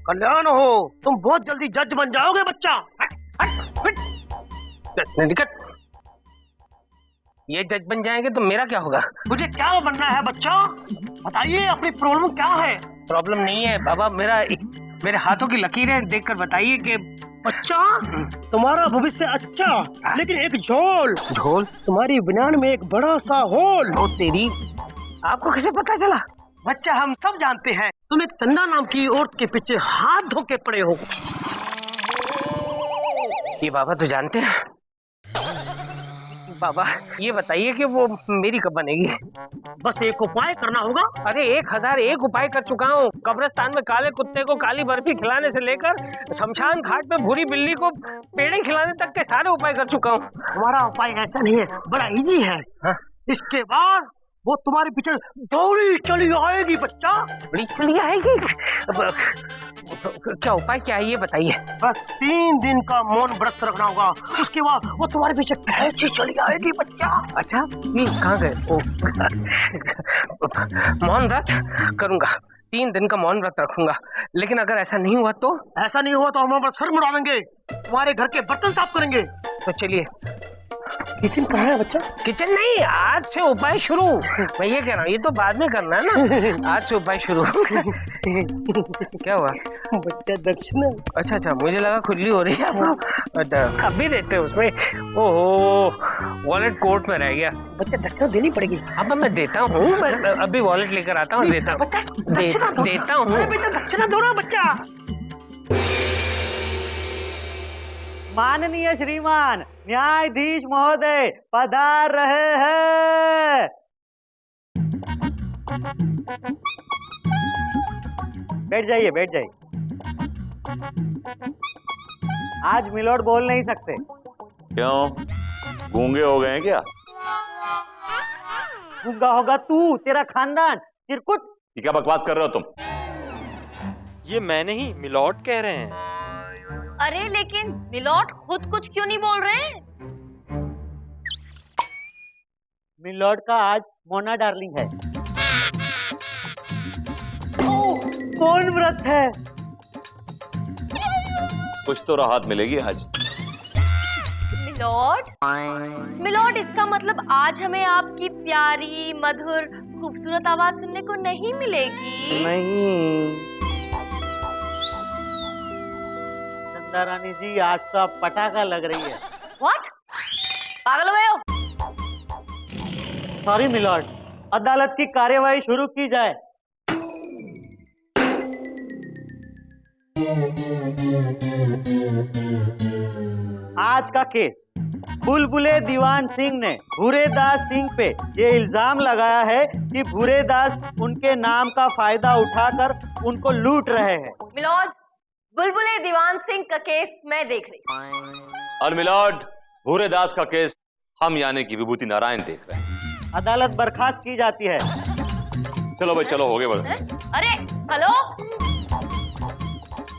कल्याण हो, तुम बहुत जल्दी जज बन जाओगे बच्चा। हट, हट, हट। निकट। ये जज बन जाएंगे तो मेरा क्या होगा? मुझे क्या बनना है बच्चा? बताइए अपनी प्रॉब्लम क्या है? प्रॉब्लम नहीं है बाबा, मेरे हाथों की लकीरें देखकर बताइए कि बच्चा तुम्हारा भविष्य अच्छा, लेकिन एक झोल तुम्हारी बनियान में एक बड़ा सा होल। ओ तेरी, आपको कैसे पता चला? बच्चा हम सब जानते हैं, तुम एक चंदा नाम की औरत के पीछे हाथ धो के पड़े हो। ये बाबा तो जानते हैं। बाबा ये बताइए कि वो मेरी कब बनेगी? बस एक उपाय करना होगा। अरे 1001 उपाय कर चुका हूँ। कब्रिस्तान में काले कुत्ते को काली बर्फी खिलाने से लेकर शमशान घाट पे भूरी बिल्ली को पेड़े खिलाने तक के सारे उपाय कर चुका हूँ। हमारा उपाय ऐसा नहीं है, बड़ा इजी है। हाँ? इसके बाद वो तुम्हारे पीछे दौड़ी चली आएगी बच्चा। दौड़ी चली आएगी? क्या उपाय क्या है ये बताइए। बस 3 दिन का मौन व्रत रखना होगा, उसके बाद वो तुम्हारे पीछे कैसे चली आएगी बच्चा। अच्छा ये कहाँ गए? मौन व्रत करूंगा, 3 दिन का मौन व्रत रखूंगा, लेकिन अगर ऐसा नहीं हुआ तो? ऐसा नहीं हुआ तो हम हमारा सर मुड़ा देंगे, तुम्हारे घर के बर्तन साफ करेंगे। तो चलिए। किचन कहाँ है बच्चा? किचन नहीं, आज से उपाय शुरू। मैं ये कह रहा हूँ, ये तो बाद में करना है ना, आज से उपाय शुरू। क्या हुआ बच्चा? दक्षिणा। अच्छा, मुझे लगा खुजली हो रही है आपको। अभी देते उसमें। ओहो, वॉलेट कोर्ट में रह गया। बच्चा दक्षिणा देनी पड़ेगी। अब मैं देता हूँ, मैं अभी वॉलेट लेकर आता हूँ, देता हूँ। देता हूँ। दक्षिणा दो ना बच्चा। माननीय श्रीमान न्यायाधीश महोदय पधार रहे हैं। बैठ जाइए, बैठ जाइए। आज मिलोड बोल नहीं सकते। क्यों, गूंगे हो गए हैं क्या? गूंगा होगा तू, तेरा खानदान, चिरकुट। क्या बकवास कर रहे हो तुम? ये मैं नहीं, मिलॉर्ड कह रहे हैं। अरे लेकिन मिलॉर्ड खुद कुछ क्यों नहीं बोल रहे हैं? मिलोड का आज मोना डार्लिंग है। कौन व्रत है? कुछ तो राहत मिलेगी आज। मिलॉर्ड इसका मतलब आज हमें आपकी प्यारी मधुर खूबसूरत आवाज सुनने को नहीं मिलेगी। नहीं चंदा रानी जी, आज तो आप पटाखा लग रही है। व्हाट? पागल हो गए हो? सॉरी मिलॉर्ड, अदालत की कार्यवाही शुरू की जाए। आज का केस, बुलबुले दीवान सिंह ने भूरेदास सिंह पे ये इल्जाम लगाया है कि भूरेदास उनके नाम का फायदा उठाकर उनको लूट रहे हैं। मिलॉर्ड, बुलबुले दीवान सिंह का केस मैं देख रही। और मिलॉर्ड, भूरेदास का केस हम यानी कि विभूति नारायण देख रहे हैं। अदालत बर्खास्त की जाती है। चलो भाई चलो, हो गए बड़े। अरे हेलो,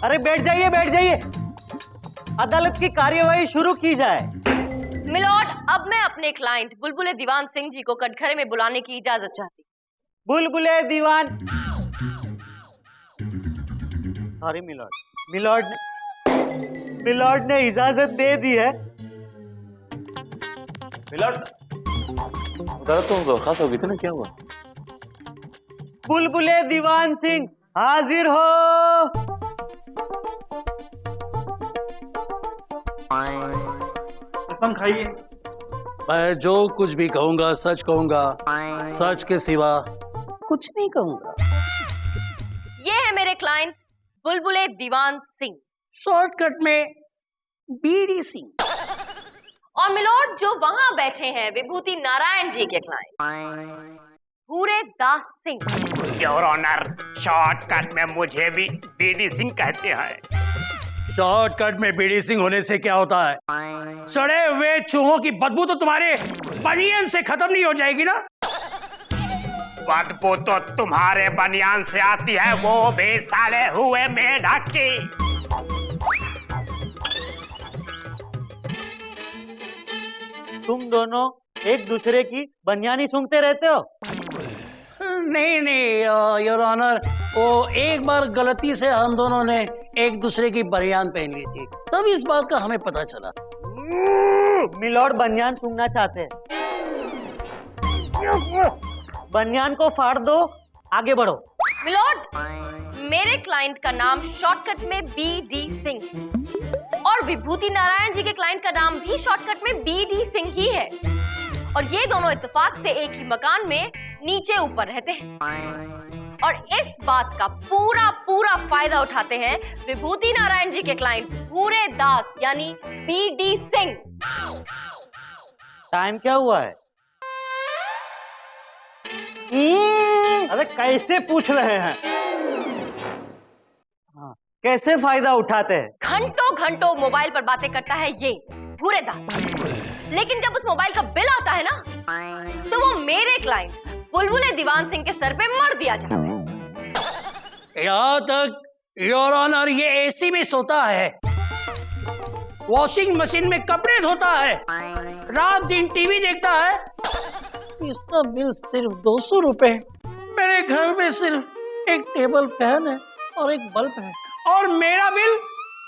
अरे बैठ जाइए, बैठ जाइए। अदालत की कार्यवाही शुरू की जाए। मिलॉर्ड, अब मैं अपने क्लाइंट बुलबुले दीवान सिंह जी को कटघरे में बुलाने की इजाजत चाहती। बुलबुले दीवान। सॉरी मिलॉर्ड, मिलॉर्ड ने इजाजत दे दी है। मिलॉर्ड, अदालत तो बर्खास्त हो गई थी ना, क्या हुआ? बुलबुले दीवान सिंह हाजिर हो। कसम खाइए। मैं जो कुछ भी कहूंगा सच कहूंगा, सच के सिवा कुछ नहीं कहूंगा। ये है मेरे क्लाइंट बुलबुले दीवान सिंह, शॉर्टकट में बीडी सिंह। और मिलॉर्ड जो वहां बैठे हैं विभूति नारायण जी के client Bhuredas Singh. Your honour, shortcut में मुझे भी बीडी सिंह कहते हैं। शॉर्टकट में बीडी सिंह होने से क्या होता है? सड़े हुए चूहों की बदबू तो तुम्हारे बनियान से खत्म नहीं हो जाएगी ना? बदबू तो तुम्हारे बनियान से आती है, वो भी सड़े हुए मेढक की। तुम दोनों एक दूसरे की बनियानी सूंघते रहते हो? नहीं योर ऑनर, वो एक बार गलती से हम दोनों ने एक दूसरे की बनियान पहन ली थी, तब इस बात का हमें पता चला। मिलॉर्ड बनियान सूंघना चाहते हैं। बनियान को फाड़ दो, आगे बढ़ो। मिलॉर्ड, मेरे क्लाइंट का नाम शॉर्टकट में BD सिंह और विभूति नारायण जी के क्लाइंट का नाम भी शॉर्टकट में BD सिंह ही है, और ये दोनों इत्तेफाक से एक ही मकान में नीचे ऊपर रहते हैं, और इस बात का पूरा पूरा फायदा उठाते हैं विभूति नारायण जी के क्लाइंट भूरे दास यानी BD सिंह। टाइम क्या हुआ है? अरे कैसे पूछ रहे हैं? हाँ, कैसे फायदा उठाते हैं? घंटों घंटों मोबाइल पर बातें करता है ये भूरे दास, लेकिन जब उस मोबाइल का बिल आता है ना, तो वो मेरे क्लाइंट बुलबुले दीवान सिंह के सर पे मर दिया जाता है। यहाँ तक योर ऑनर ये AC में सोता है, वॉशिंग मशीन में कपड़े धोता है, रात दिन टीवी देखता है, इसका बिल सिर्फ 200 रुपए। मेरे घर में सिर्फ एक टेबल फैन है और एक बल्ब है, और मेरा बिल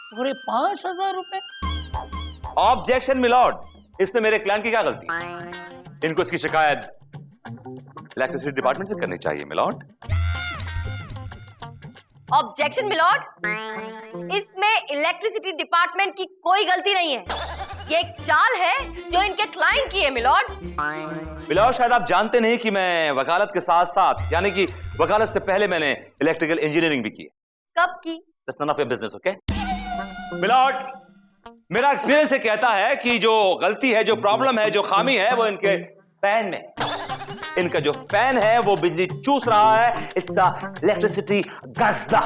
पूरे 5000 रुपए। ऑब्जेक्शन मिलॉर्ड, इसमें मेरे क्लाइंट की क्या गलती? इनको इसकी शिकायत इलेक्ट्रिसिटी डिपार्टमेंट से करनी चाहिए मिलॉर्ड। ऑब्जेक्शन मिलॉर्ड, इसमें इलेक्ट्रिसिटी डिपार्टमेंट की कोई गलती नहीं है, ये एक चाल है जो इनके क्लाइंट की है मिलॉर्ड। मिलॉर्ड, शायद आप जानते नहीं कि मैं वकालत के साथ साथ, यानी कि वकालत से पहले मैंने इलेक्ट्रिकल इंजीनियरिंग भी की है। कब की? That's none of your business, okay? My lord, मेरा एक्सपीरियंस ये कहता है कि जो गलती है, जो प्रॉब्लम है, जो खामी है, वो इनके फैन में। इनका जो फैन है वो बिजली चूस रहा है, इसका इलेक्ट्रिसिटी गजदा।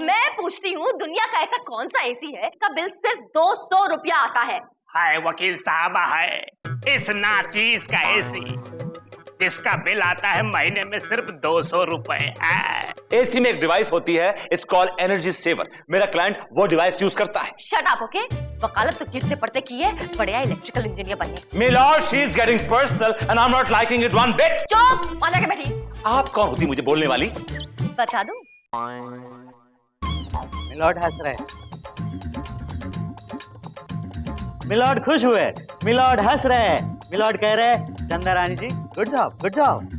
मैं पूछती हूँ, दुनिया का ऐसा कौन सा AC है इसका बिल सिर्फ 200 रुपया आता है? हाय वकील साहब, है इस नाचीज का AC जिसका बिल आता है महीने में सिर्फ 200 रुपए। AC में एक डिवाइस होती है, इट्स कॉल्ड एनर्जी सेवर। मेरा क्लाइंट वो डिवाइस यूज करता है। Shut up, okay? वकालत तो कितने पढ़ते की है, बढ़िया इलेक्ट्रिकल इंजीनियर बने। My lord, she is getting personal and I am not liking it one bit. चुप, वहां जाके बैठी। आप कौन होती मुझे बोलने वाली? बता दूं? मिलॉर्ड हंस रहे। मिलॉर्ड खुश हुए, मिलॉर्ड हंस रहे, मिलॉर्ड कह रहे चंदा रानी जी गुड जॉब, गुड जॉब।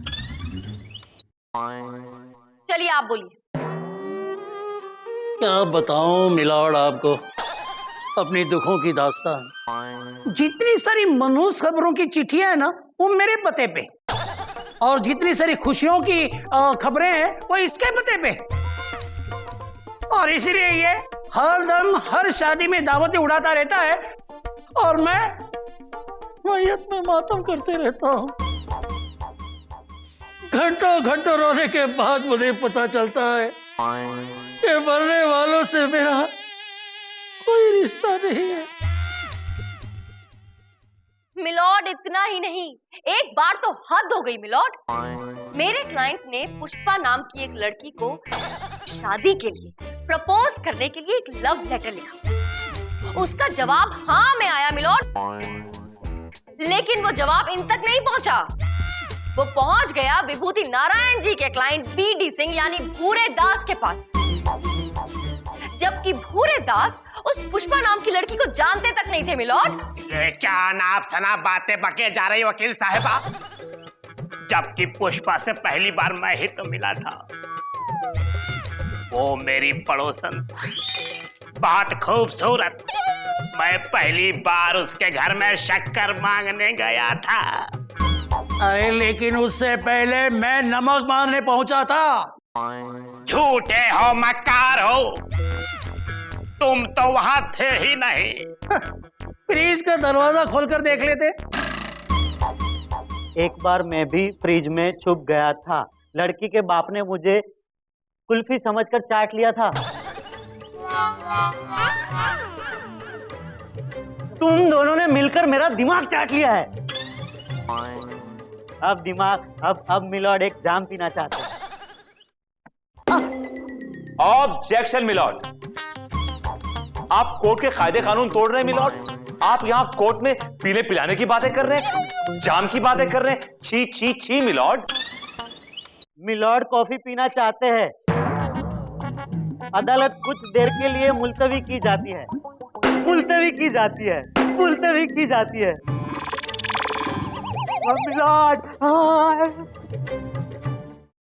चलिए आप बोलिए। क्या बताऊं मिलॉर्ड आपको अपनी दुखों की दास्तान। जितनी सारी मनहूस खबरों की चिट्ठियां है ना, वो मेरे पते पे, और जितनी सारी खुशियों की खबरें हैं वो इसके पते पे, और इसलिए ये हर दम हर शादी में दावतें उड़ाता रहता है, और मैं मैयत में मातम करते रहता हूँ। घंटों घंटों रोने के बाद मुझे पता चलता है कि मरने वालों से मेरा कोई रिश्ता नहीं है। मिलॉर्ड, इतना ही नहीं, एक बार तो हद हो गई मिलॉर्ड। मेरे क्लाइंट ने पुष्पा नाम की एक लड़की को शादी के लिए प्रपोज करने के लिए एक लव लेटर लिखा। उसका जवाब हाँ में आया मिलॉर्ड, लेकिन वो जवाब इन तक नहीं पहुंचा। वो पहुंच गया विभूति नारायण जी के क्लाइंट BD सिंह यानी भूरे दास के पास, जबकि भूरे दास उस पुष्पा नाम की लड़की को जानते तक नहीं थे मिलॉर्ड। ये क्या अनाप शनाप बातें बके जा रही वकील साहिबा, जबकि पुष्पा से पहली बार मैं ही तो मिला था। वो मेरी पड़ोसन, बहुत खूबसूरत। मैं पहली बार उसके घर में शक्कर मांगने गया था। अरे लेकिन उससे पहले मैं नमक मांगने पहुंचा था। झूठे हो, मक्कार हो, तुम तो वहां थे ही नहीं। फ्रीज का दरवाजा खोलकर देख लेते। एक बार मैं भी फ्रिज में छुप गया था, लड़की के बाप ने मुझे कुल्फी समझकर चाट लिया था। तुम दोनों ने मिलकर मेरा दिमाग चाट लिया है। अब मिलॉर्ड एक जाम पीना चाहते हैं। ऑब्जेक्शन मिलॉर्ड, आप कोर्ट के कायदे कानून तोड़ रहे हैं मिलॉर्ड। आप यहाँ कोर्ट में पीने पिलाने की बातें कर रहे हैं, जाम की बातें कर रहे हैं। छी छी छी मिलॉर्ड। मिलॉर्ड कॉफी पीना चाहते हैं। अदालत कुछ देर के लिए मुलतवी की जाती है, मुलतवी की जाती है, मुलतवी की जाती है। My lord,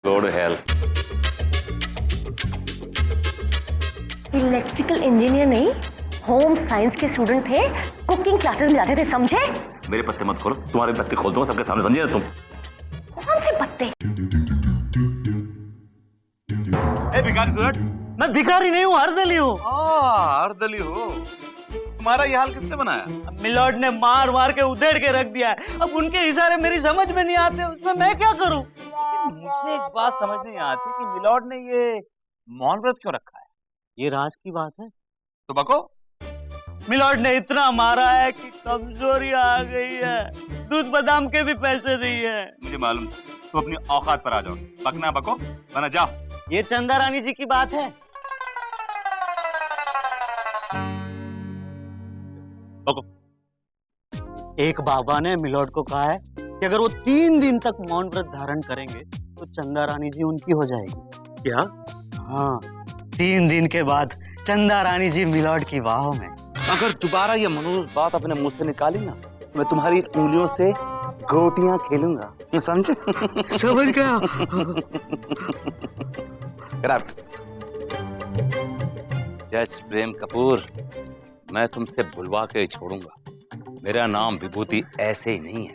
Go to hell. Electrical engineer नहीं, होम साइंस के स्टूडेंट थे, कुकिंग क्लासेस में जाते थे, समझे? मेरे पत्ते मत खोलो, तुम्हारे पत्ते खोल दूंगा सबके सामने, समझे ना तुम? कौन से पत्ते? ए भिखारी दुलट, मैं भिखारी नहीं हूँ, हरदली हूँ। हरदली हो। तुम्हारा ये हाल किसने बनाया? मिलॉर्ड ने मार मार के उधेड़ के रख दिया है। अब उनके इशारे मेरी समझ में नहीं आते, उसमें मैं क्या करूं? मुझे एक बात समझ नहीं आती कि मिलॉर्ड ने ये मौन व्रत क्यों रखा है? ये राज की बात है। तो बको। मिलॉर्ड ने इतना मारा है कि कमजोरी आ गई है, दूध बादाम के भी पैसे नहीं है। मुझे मालूम, तू अपनी औकात पर आ जाओ। बकना बको, वरना जाओ। ये चंदा रानी जी की बात है। बको। एक बाबा ने मिलॉर्ड को कहा है कि अगर वो 3 दिन तक मौन व्रत धारण करेंगे तो चंदा रानी जी उनकी हो जाएगी। क्या? हाँ, 3 दिन के बाद चंदा रानी जी मिलॉर्ड की बाहों में। अगर दोबारा ये मनोज बात अपने मुंह से निकाली ना, मैं तुम्हारी उंगलियों से गोटियां खेलूंगा, समझे? समझ गया। जज प्रेम कपूर, मैं तुमसे बुलवा के छोड़ूंगा। मेरा नाम विभूति ऐसे ही नहीं है।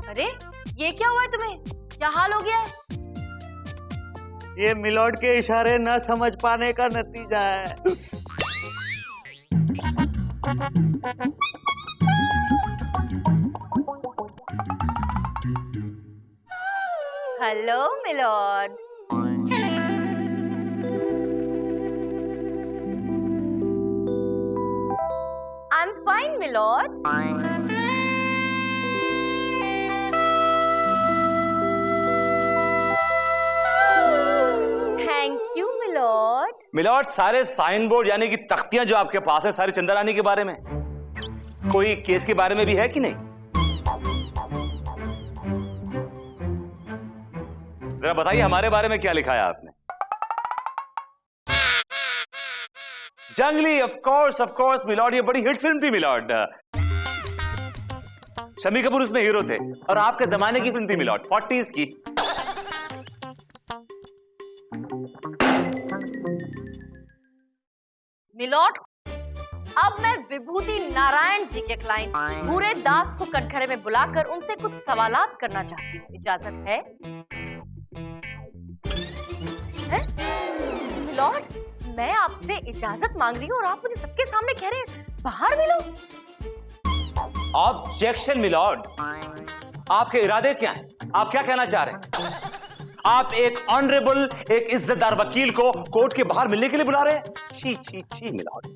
अरे ये क्या हुआ है तुम्हें? क्या हाल हो गया है? ये मिलॉर्ड के इशारे न समझ पाने का नतीजा है। Hello my lord. I am fine my lord. Thank you my lord. My lord, सारे साइन बोर्ड यानी कि तख्तियां जो आपके पास है सारी चंदा रानी के बारे में, कोई केस के बारे में भी है कि नहीं? जरा बताइए हमारे बारे में क्या लिखा है आपने? जंगली, ऑफ कोर्स मिलॉर्ड, ये बड़ी हिट फिल्म थी मिलॉर्ड। शम्मी कपूर उसमें हीरो थे और आपके जमाने की फिल्म थी मिलॉर्ड, 40s की। मिलॉर्ड, अब मैं विभूति नारायण जी के क्लाइंट भूरे दास को कटघरे में बुलाकर उनसे कुछ सवालात करना चाहती हूँ। इजाजत है? मिलॉर्ड, मैं आपसे इजाजत मांग रही हूँ और आप मुझे सबके सामने कह रहे हैं बाहर मिलो। ऑब्जेक्शन मिलॉर्ड, आपके इरादे क्या हैं? आप क्या कहना चाह रहे हैं? आप एक ऑनरेबल, एक इज्जतदार वकील को कोर्ट के बाहर मिलने के लिए बुला रहे हैं? छी छी छी मिलॉर्ड।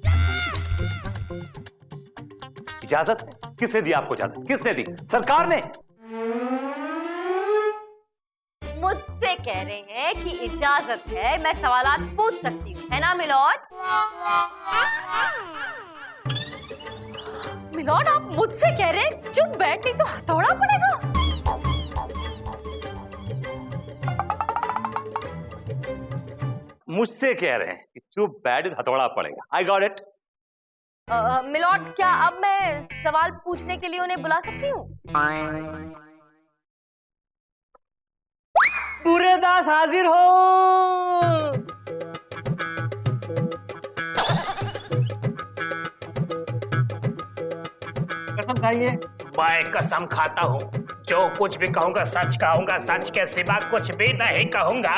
इजाजत है? किसने दी आपको इजाजत? किसने दी? सरकार ने। मुझसे कह रहे हैं कि इजाजत है, मैं सवालात पूछ सकती हूँ, है ना मिलॉर्ड? मिलॉर्ड, आप मुझसे कह रहे हैं चुप बैठ, नहीं तो हथौड़ा पड़ेगा। मुझसे कह रहे हैं कि चुप बैठ, हथौड़ा पड़ेगा। I got it. मिलॉर्ड, क्या अब मैं सवाल पूछने के लिए उन्हें बुला सकती हूँ? पूरे दास हाजिर हो। कसम खाइए। मैं कसम खाता हूँ, जो कुछ भी कहूँगा सच कहूँगा, सच के सिवा कुछ भी नहीं कहूँगा।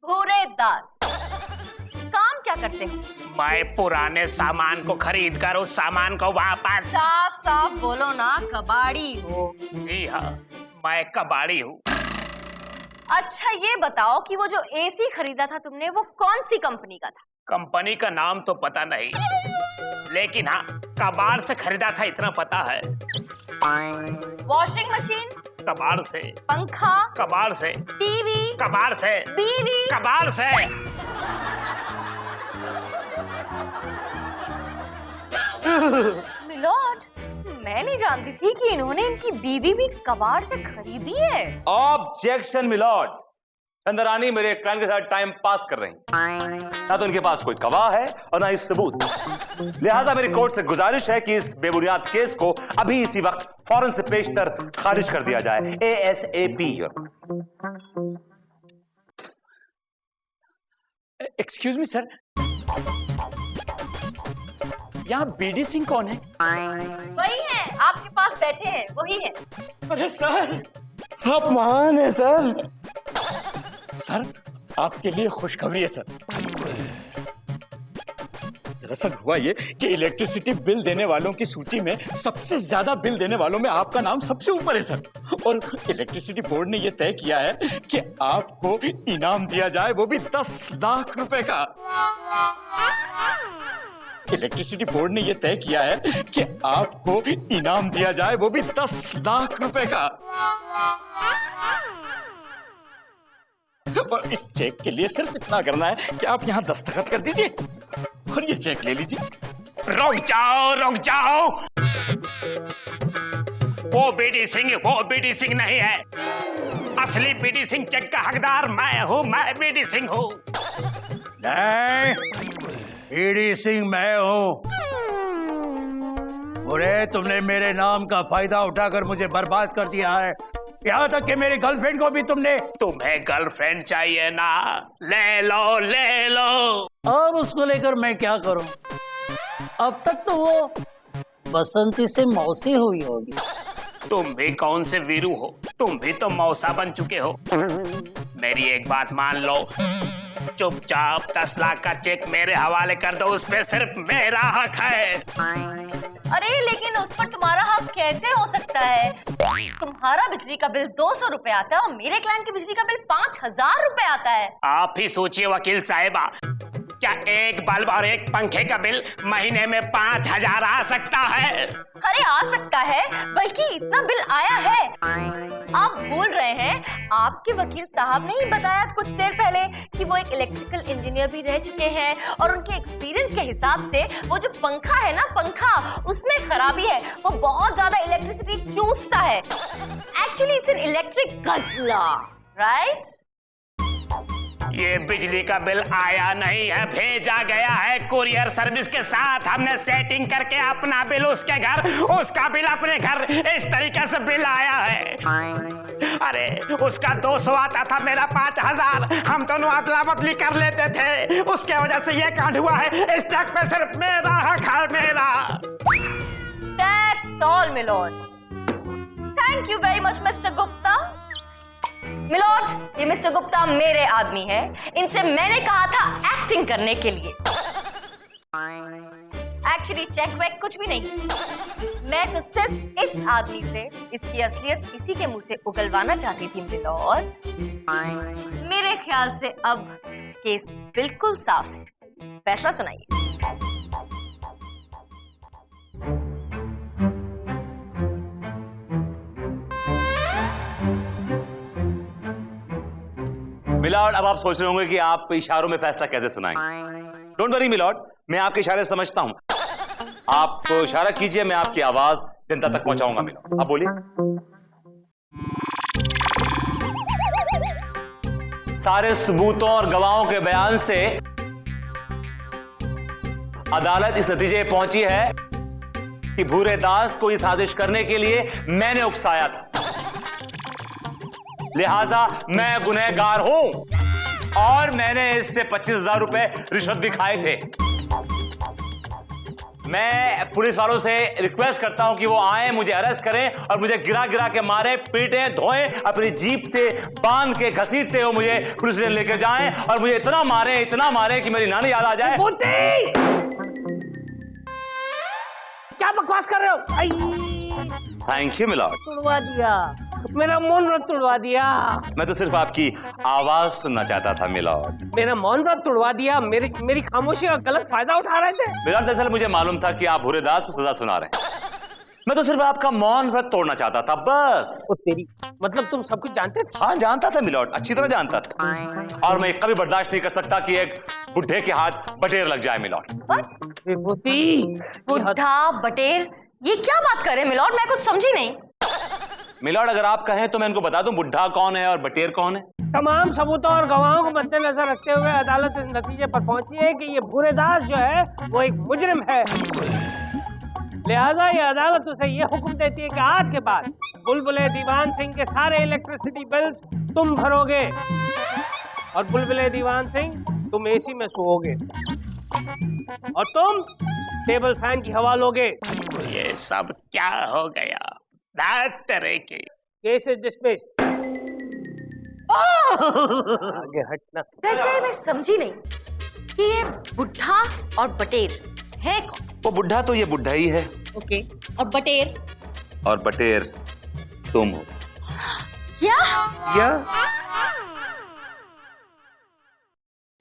भूरे दास, काम क्या करते हो? मैं पुराने सामान को खरीद कर उस सामान को वापस। साफ साफ बोलो ना, कबाड़ी हो? जी हाँ, मैं कबाड़ी हूँ। अच्छा ये बताओ कि वो जो एसी खरीदा था तुमने, वो कौन सी कंपनी का था? कंपनी का नाम तो पता नहीं, लेकिन हाँ कबाड़ से खरीदा था इतना पता है। Washing machine? कबाड़ से। पंखा? कबाड़ से। टीवी? कबाड़ से। बीवी? कबाड़ से। मिलॉर्ड, मैं नहीं जानती थी कि इन्होंने इनकी बीवी भी कबाड़ से खरीदी है। Objection milord. चंद्रानी मेरे क्लाइंट के साथ टाइम पास कर रही हैं। ना तो इनके पास कोई गवाह है और ना ही सबूत। लिहाजा मेरी कोर्ट से गुजारिश है कि इस बेबुनियाद केस को अभी इसी वक्त फौरन से पेशतर खारिज कर दिया जाए। ASAP। एक्सक्यूज मी सर, यहाँ बीडी सिंह कौन है? वही है, आपके पास बैठे हैं, वही है। अरे सर, आप महान है सर। सर, आपके लिए खुशखबरी है सर। दरअसल हुआ ये कि इलेक्ट्रिसिटी बिल देने वालों की सूची में सबसे ज्यादा बिल देने वालों में आपका नाम सबसे ऊपर है सर। और इलेक्ट्रिसिटी बोर्ड ने यह तय किया है कि आपको इनाम दिया जाए, वो भी 10 लाख रुपए का। इलेक्ट्रिसिटी बोर्ड ने यह तय किया है कि आपको इनाम दिया जाए, वो भी 10 लाख रुपए का। और इस चेक के लिए सिर्फ इतना करना है कि आप यहाँ दस्तखत कर दीजिए और ये चेक ले लीजिए। रुक जाओ, रुक जाओ। वो बीडी सिंह नहीं है। असली बीडी सिंह चेक का हकदार मैं हूँ, मैं बीडी सिंह हूँ। नहीं, बीडी सिंह मैं हूँ। अरे तुमने मेरे नाम का फायदा उठाकर मुझे बर्बाद कर दिया है। यहाँ तक कि मेरी गर्लफ्रेंड को भी तुमने। तुम्हें गर्लफ्रेंड चाहिए ना? ले लो, ले लो। अब उसको लेकर मैं क्या करूं? अब तक तो वो बसंती से मौसी हुई होगी। तुम भी कौन से वीरू हो? तुम भी तो मौसा बन चुके हो। मेरी एक बात मान लो, चुपचाप 10 लाख का चेक मेरे हवाले कर दो, उस पे सिर्फ मेरा हक है। अरे लेकिन उस पर तुम्हारा हक कैसे हो सकता है? तुम्हारा बिजली का बिल 200 रुपए आता है और मेरे क्लाइंट की बिजली का बिल 5000 रुपए आता है। आप ही सोचिए वकील साहिबा, क्या एक बल्ब और एक पंखे का बिल महीने में 5000 आ सकता है? अरे आ सकता है, बल्कि इतना बिल आया है। आप भूल रहे हैं, आपके वकील साहब ने ही बताया कुछ देर पहले कि वो एक इलेक्ट्रिकल इंजीनियर भी रह चुके हैं और उनके एक्सपीरियंस के हिसाब से वो जो पंखा है ना, पंखा उसमें खराबी है, वो बहुत ज्यादा इलेक्ट्रिसिटी चूसता है। Actually it's an electric guzzler, right? ये बिजली का बिल आया नहीं है, भेजा गया है कुरियर सर्विस के साथ। हमने सेटिंग करके अपना बिल उसके घर, उसका बिल अपने घर, इस तरीके से बिल आया है। अरे उसका 200 आता था, मेरा 5000। हम दोनों अदला बदली कर लेते थे, उसके वजह से ये कांड हुआ है। इस चेक पे सिर्फ मेरा हक है, मेरा। That's all, my lord. Thank you very much, Mr. Gupta. My lord, ये मिस्टर गुप्ता मेरे आदमी है। इनसे मैंने कहा था एक्टिंग करने के लिए। एक्चुअली चेक वेक कुछ भी नहीं। मैं तो सिर्फ इस आदमी से इसकी असलियत इसी के मुंह से उगलवाना चाहती थी मिलॉर्ड। मेरे ख्याल से अब केस बिल्कुल साफ है। फैसला सुनाइए। मिलॉर्ड, अब आप सोच रहे होंगे कि आप इशारों में फैसला कैसे सुनाएंगे। डोंट वरी मिलॉर्ड, मैं आपके इशारे समझता हूं। आप इशारा कीजिए, मैं आपकी आवाज जनता तक पहुंचाऊंगा। मिलॉर्ड, आप बोलिए। सारे सबूतों और गवाहों के बयान से अदालत इस नतीजे पहुंची है कि भूरे दास को ये साजिश करने के लिए मैंने उकसाया था, लिहाजा मैं गुनहगार हूं और मैंने इससे 25,000 रुपए रिश्वत भी खाए थे। मैं पुलिस वालों से रिक्वेस्ट करता हूं कि वो आए, मुझे अरेस्ट करें और मुझे गिरा गिरा के मारे, पीटें, धोएं, अपनी जीप से बांध के घसीटते हो मुझे पुलिस स्टेशन लेकर जाएं और मुझे इतना मारे कि मेरी नानी याद आ जाए। क्या बकवास कर रहे हो? Thank you milord. तुड़वा दिया, मेरा मौन व्रत तुड़वा दिया। मैं तो सिर्फ आपकी आवाज सुनना चाहता था मिलॉर्ड। मेरा मौन व्रत तुड़वा दिया। मेरी खामोशी का गलत फायदा उठा रहे थे। मिलॉर्ड, दरअसल मुझे मालूम था कि आप भूरे दास को सजा सुना रहे हैं, मैं तो सिर्फ आपका मौन व्रत तोड़ना चाहता था बस। ओ तेरी, मतलब तुम सब कुछ जानते थे? हाँ जानता था मिलॉर्ड, अच्छी तरह जानता था। और मैं कभी बर्दाश्त नहीं कर सकता कि एक बुढ़े के हाथ बटेर लग जाए मिलॉर्ड। विभूति, बुढ़ा बटेर, ये क्या बात कर रहे हैं मिलॉर्ड? मैं कुछ समझी नहीं। मिलॉर्ड अगर आप कहें तो मैं इनको बता दूं बुढ़ा कौन है और बटेर कौन है। तमाम सबूतों और गवाहों को मद्देनजर रखते हुए अदालत इस नतीजे पर पहुंची है कि ये भूरेदास जो है वो एक मुजरिम है। लिहाजा ये अदालत उसे ये हुक्म देती है कि आज के बाद बुलबुले दीवान सिंह के सारे इलेक्ट्रिसिटी बिल्स तुम भरोगे और बुलबुले दीवान सिंह तुम एसी में सोओगे और तुम टेबल फैन की हवा लोगे। ये सब क्या हो गया? तरह के केस इज डिसमिस्ड। आगे हटना। वैसे मैं समझी नहीं कि ये बुढ़ा और बटेर है कौन? वो बुढ़ा तो ये बुढ़ा ही है। ओके, और बटेर? और बटेर तुम हो। क्या? क्या?